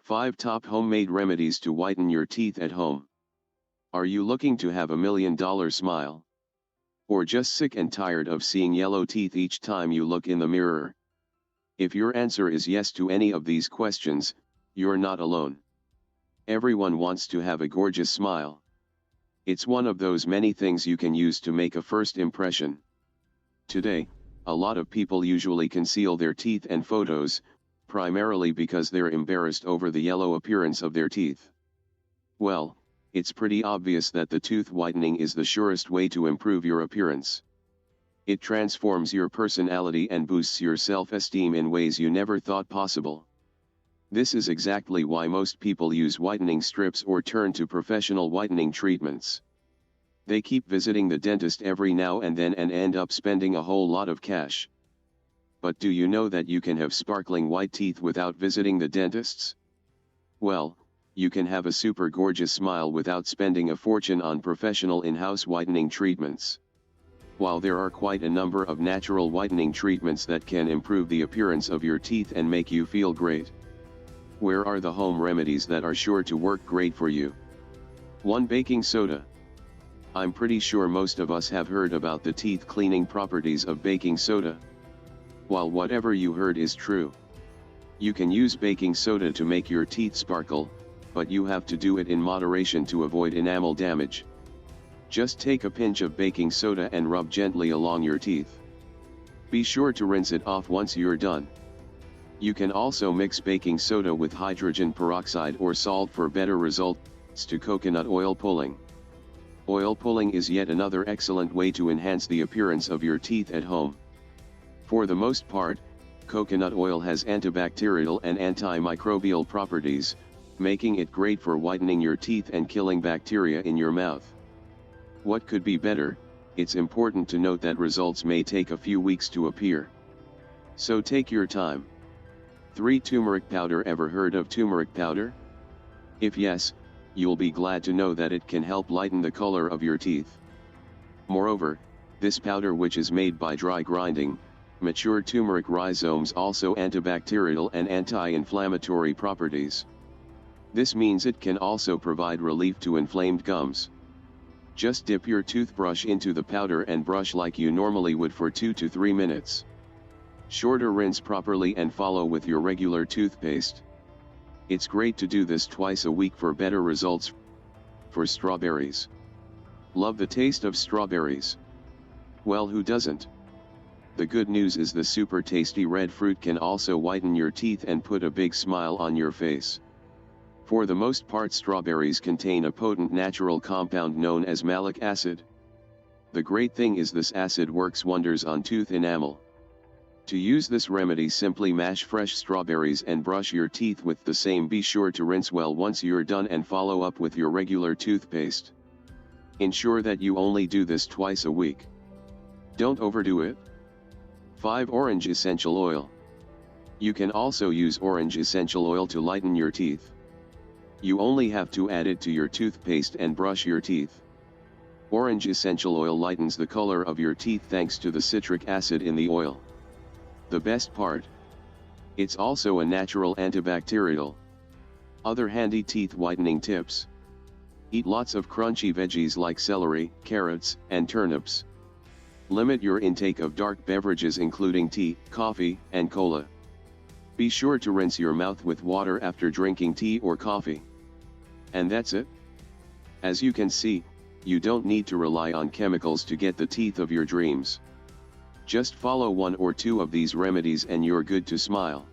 5 Top Homemade Remedies to Whiten Your Teeth at Home. Are you looking to have $1 million smile? Or just sick and tired of seeing yellow teeth each time you look in the mirror? If your answer is yes to any of these questions, you're not alone. Everyone wants to have a gorgeous smile. It's one of those many things you can use to make a first impression. Today, a lot of people usually conceal their teeth and photos, primarily because they're embarrassed over the yellow appearance of their teeth. Well, it's pretty obvious that the tooth whitening is the surest way to improve your appearance. It transforms your personality and boosts your self-esteem in ways you never thought possible. This is exactly why most people use whitening strips or turn to professional whitening treatments. They keep visiting the dentist every now and then and end up spending a whole lot of cash. But do you know that you can have sparkling white teeth without visiting the dentists? Well, you can have a super gorgeous smile without spending a fortune on professional in-house whitening treatments. While there are quite a number of natural whitening treatments that can improve the appearance of your teeth and make you feel great, where are the home remedies that are sure to work great for you? 1. Baking soda. I'm pretty sure most of us have heard about the teeth cleaning properties of baking soda. While whatever you heard is true, you can use baking soda to make your teeth sparkle, but you have to do it in moderation to avoid enamel damage. Just take a pinch of baking soda and rub gently along your teeth. Be sure to rinse it off once you're done. You can also mix baking soda with hydrogen peroxide or salt for better results. To coconut oil pulling. Oil pulling is yet another excellent way to enhance the appearance of your teeth at home. For the most part, coconut oil has antibacterial and antimicrobial properties, making it great for whitening your teeth and killing bacteria in your mouth. What could be better? It's important to note that results may take a few weeks to appear. So take your time. 3. Turmeric powder. Ever heard of turmeric powder? If yes, you'll be glad to know that it can help lighten the color of your teeth. Moreover, this powder, which is made by dry grinding mature turmeric rhizomes, also antibacterial and anti-inflammatory properties. This means it can also provide relief to inflamed gums. Just dip your toothbrush into the powder and brush like you normally would for 2 to 3 minutes. Shorter rinse properly and follow with your regular toothpaste. It's great to do this twice a week for better results. For strawberries. Love the taste of strawberries. Well, who doesn't? The good news is the super tasty red fruit can also whiten your teeth and put a big smile on your face. For the most part, strawberries contain a potent natural compound known as malic acid. The great thing is this acid works wonders on tooth enamel. To use this remedy, simply mash fresh strawberries and brush your teeth with the same. Be sure to rinse well once you're done and follow up with your regular toothpaste. Ensure that you only do this twice a week. Don't overdo it. 5. Orange essential oil. You can also use orange essential oil to lighten your teeth. You only have to add it to your toothpaste and brush your teeth. Orange essential oil lightens the color of your teeth thanks to the citric acid in the oil. The best part? It's also a natural antibacterial. Other handy teeth whitening tips. Eat lots of crunchy veggies like celery, carrots, and turnips. Limit your intake of dark beverages including tea, coffee, and cola. Be sure to rinse your mouth with water after drinking tea or coffee. And that's it. As you can see, you don't need to rely on chemicals to get the teeth of your dreams. Just follow 1 or 2 of these remedies and you're good to smile.